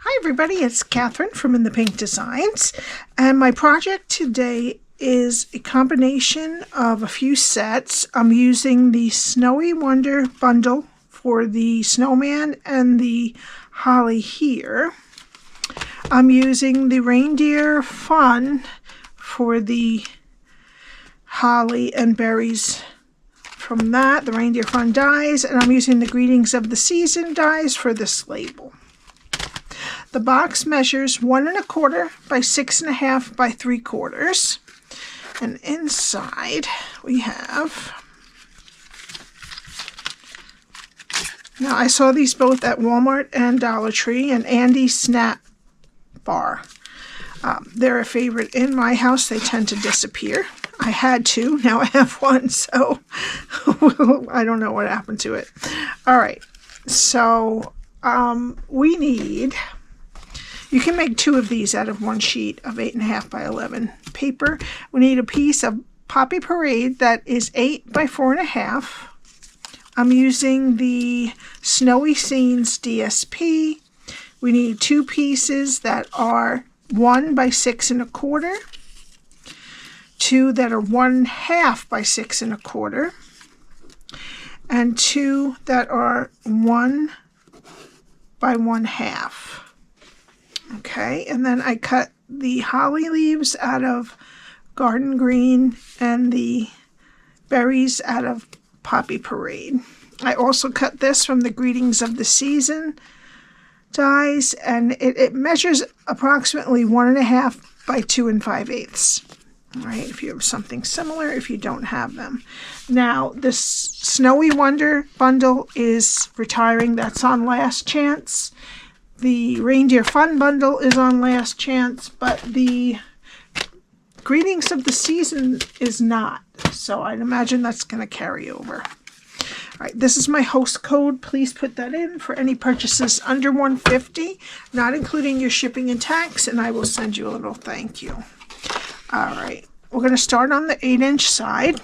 Hi everybody, it's Cathryn from In the Pink Designs, and my project today is a combination of a few sets. I'm using the Snowy Wonder bundle for the snowman and the holly here. I'm using the Reindeer Fun for the holly and berries from that, the Reindeer Fun dies, and I'm using the Greetings of the Season dies for this label. The box measures 1 1/4 by 6 1/2 by 3/4, and inside we have, now I saw these both at Walmart and Dollar Tree, an ANDES snap bar. They're a favorite in my house. They tend to disappear. I had two, now I have one, so I don't know what happened to it. All right, so we need, you can make 2 of these out of one sheet of 8 1/2 by 11 paper. We need a piece of Poppy Parade that is 8 by 4 1/2. I'm using the Snowy Scenes DSP. We need 2 pieces that are 1 by 6 1/4. 2 that are 1/2 by 6 1/4, and 2 that are 1 by 1/2. Okay, and then I cut the holly leaves out of Garden Green and the berries out of Poppy Parade. I also cut this from the Greetings of the Season dies, and it measures approximately 1 1/2 by 2 5/8. All right, if you have something similar, if you don't have them. Now, this Snowy Wonder bundle is retiring. That's on last chance. The Reindeer Fun bundle is on last chance, but the Greetings of the Season is not. So I'd imagine that's going to carry over. All right, this is my host code. Please put that in for any purchases under $150, not including your shipping and tax, and I will send you a little thank you. All right, we're going to start on the 8-inch side,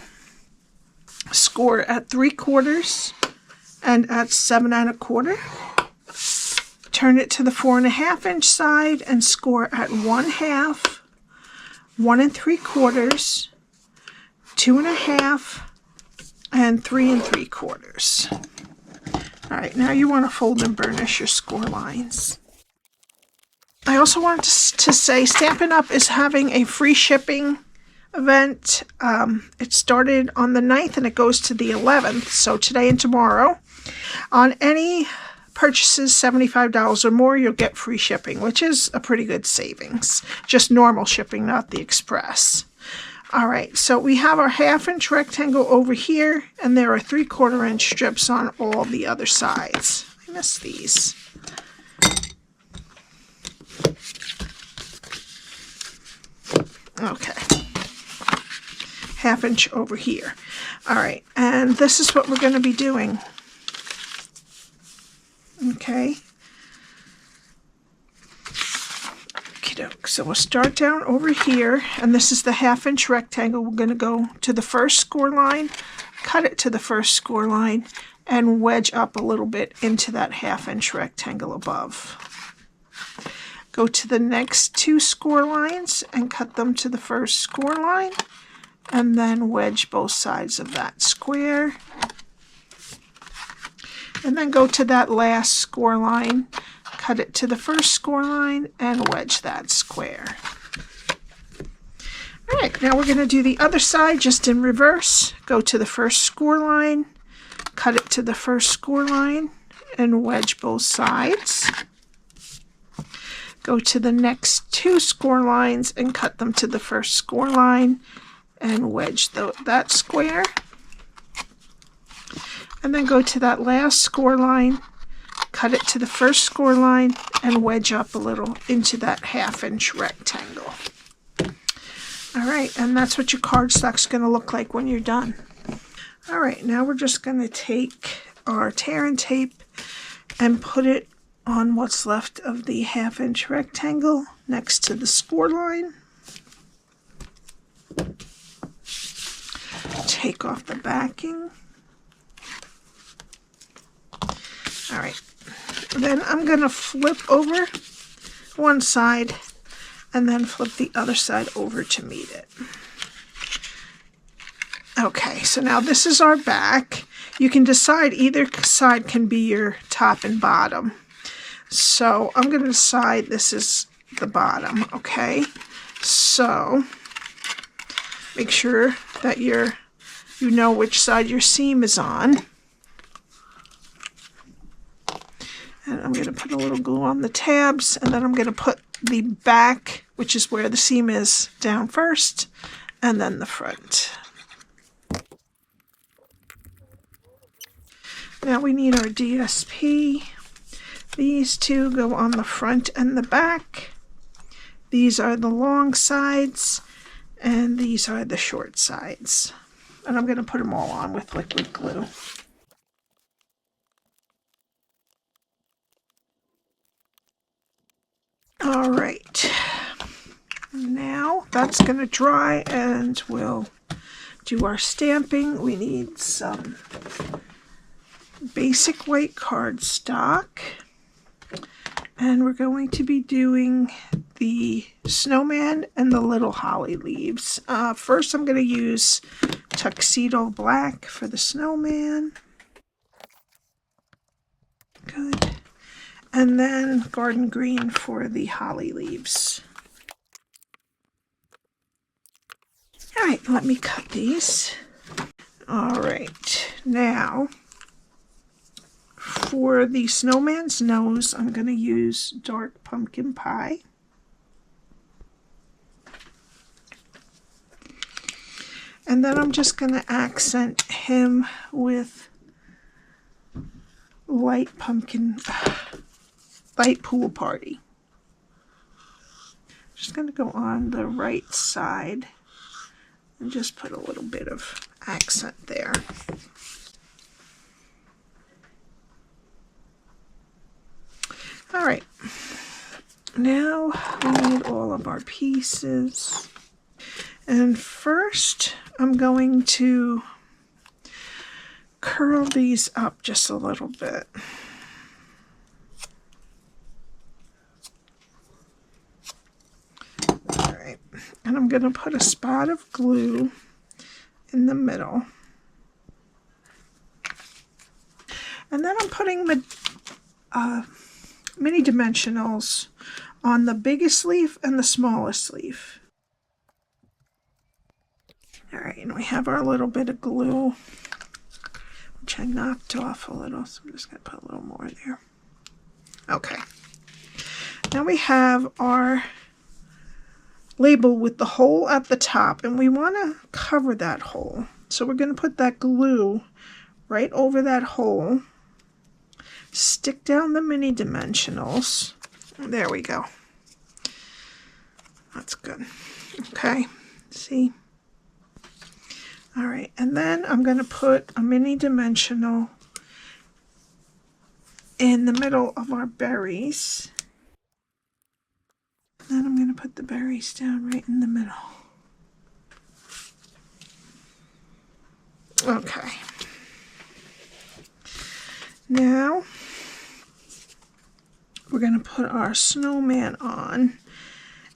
score at 3/4 and at 7 1/4. Turn it to the 4 1/2-inch side and score at 1/2, 1 3/4, 2 1/2, and 3 3/4. All right, now you want to fold and burnish your score lines. I also wanted to say Stampin' Up! Is having a free shipping event. It started on the 9th and it goes to the 11th, so today and tomorrow. On any purchases $75 or more, you'll get free shipping, which is a pretty good savings. Just normal shipping, not the express. All right, so we have our 1/2-inch rectangle over here, and there are 3/4-inch strips on all the other sides. I missed these. Okay, 1/2-inch over here. All right, and this is what we're going to be doing. Okay. Okey-doke. So we'll start down over here, and this is the 1/2-inch rectangle. We're going to go to the first score line, cut it to the first score line, and wedge up a little bit into that 1/2-inch rectangle above. Go to the next 2 score lines and cut them to the first score line, and then wedge both sides of that square. And then go to that last score line, cut it to the first score line, and wedge that square. All right, now we're going to do the other side just in reverse. Go to the first score line, cut it to the first score line, and wedge both sides. Go to the next 2 score lines and cut them to the first score line and wedge that square. And then go to that last score line, cut it to the first score line, and wedge up a little into that 1/2-inch rectangle. All right, and that's what your cardstock's going to look like when you're done. All right, now we're just going to take our tear and tape and put it on what's left of the 1/2-inch rectangle next to the score line. Take off the backing. All right, then I'm going to flip over one side and then flip the other side over to meet it. Okay, so now this is our back. You can decide either side can be your top and bottom. So I'm going to decide this is the bottom, okay? So make sure that you know which side your seam is on. And I'm going to put a little glue on the tabs, and then I'm going to put the back, which is where the seam is, down first, and then the front. Now we need our DSP. These two go on the front and the back. These are the long sides, and these are the short sides. And I'm going to put them all on with liquid glue. All right. Now that's going to dry, and we'll do our stamping. We need some basic white cardstock, and we're going to be doing the snowman and the little holly leaves. First I'm going to use Tuxedo Black for the snowman. Good. And then garden green for the holly leaves. All right, let me cut these. All right, now for the snowman's nose, I'm going to use dark pumpkin pie. And then I'm just going to accent him with light pool party. Just going to go on the right side and just put a little bit of accent there. All right, now we need all of our pieces. And first, I'm going to curl these up just a little bit. All right, and I'm going to put a spot of glue in the middle. And then I'm putting the mini dimensionals on the biggest leaf and the smallest leaf. All right, and we have our little bit of glue, which I knocked off a little, so I'm just going to put a little more there. Okay. Now we have our label with the hole at the top, and we want to cover that hole. So we're going to put that glue right over that hole. Stick down the mini dimensionals. There we go. That's good. Okay, see? All right, and then I'm going to put a mini dimensional in the middle of our berries. Then I'm going to put the berries down right in the middle. Okay. Now we're going to put our snowman on,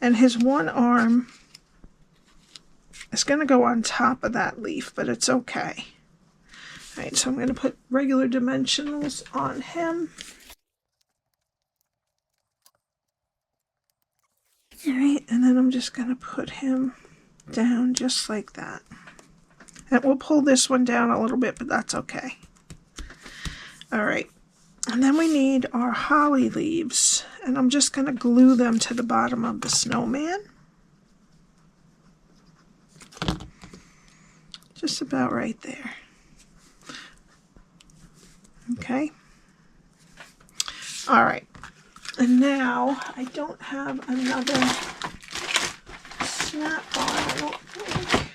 and his one arm is going to go on top of that leaf, but it's okay. All right, so I'm going to put regular dimensionals on him. All right, and then I'm just going to put him down just like that. And we'll pull this one down a little bit, but that's okay. All right, and then we need our holly leaves, and I'm just going to glue them to the bottom of the snowman. Just about right there. Okay. All right, and now I don't have another snap bar, I don't think.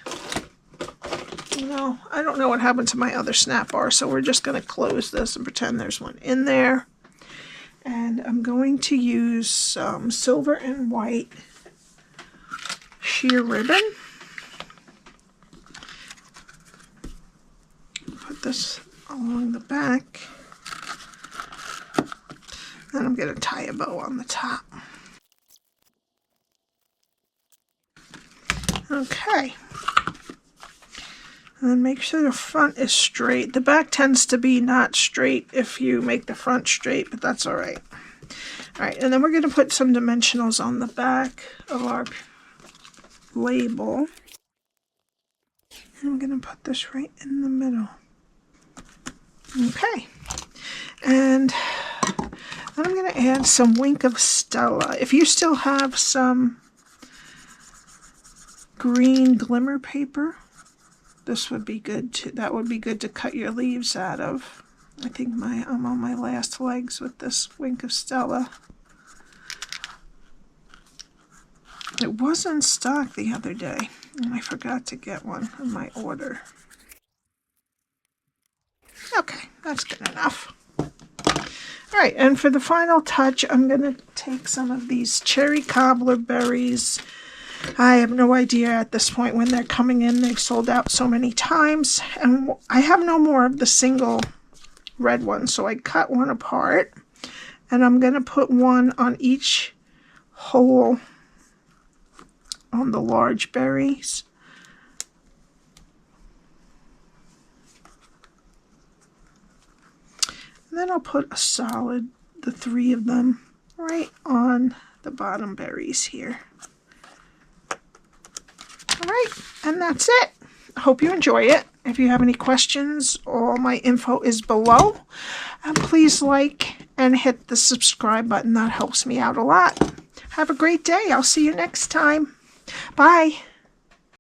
No, I don't know what happened to my other snap bar, so we're just going to close this and pretend there's one in there. And I'm going to use some silver and white sheer ribbon. Put this along the back. And I'm going to tie a bow on the top. Okay. And make sure the front is straight. The back tends to be not straight if you make the front straight, but that's all right. All right, and then we're going to put some dimensionals on the back of our label. And I'm going to put this right in the middle. Okay. And I'm going to add some Wink of Stella. If you still have some green glimmer paper, this would be good too. That would be good to cut your leaves out of. I think I'm on my last legs with this Wink of Stella. It was in stock the other day, and I forgot to get one in my order. Okay, that's good enough. All right, and for the final touch, I'm going to take some of these cherry cobbler berries. I have no idea at this point when they're coming in. They've sold out so many times, and I have no more of the single red one, so I cut one apart, and I'm going to put one on each hole on the large berries. And then I'll put a solid, the 3 of them, right on the bottom berries here. All right, and that's it. I hope you enjoy it. If you have any questions, all my info is below. And please like and hit the subscribe button. That helps me out a lot. Have a great day. I'll see you next time. Bye.